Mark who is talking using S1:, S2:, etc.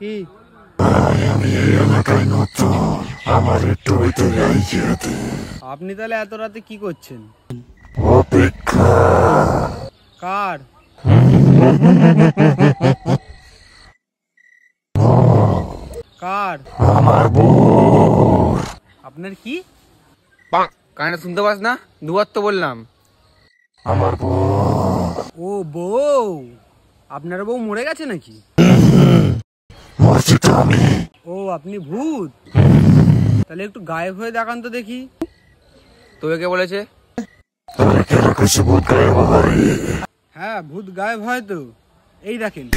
S1: কি?
S2: আমি এই এলাকায় নতুন, আমার একটু ভিতরে আইডিয়া দে।
S1: আপনি তাহলে এত রাতে কি করছেন?
S2: অপেক্ষা।
S1: কার? কার?
S2: আমার বউ।
S1: আপনার কি?
S3: কানে শুনতে পাস না? দুবার তো বললাম।
S2: আমার বউ।
S1: ও বউ, আপনার বউ মরে গেছে নাকি?
S2: মরছি তো আমি।
S1: ও আপনি ভূত? তাহলে একটু গায়েব হয়ে দেখান তো দেখি।
S3: তোকে কে বলেছে?
S2: তাহলে কেন কিছু ভূত গায়েব হয়?
S1: হ্যাঁ ভূত গায়েব হয় তো, এই দেখেন।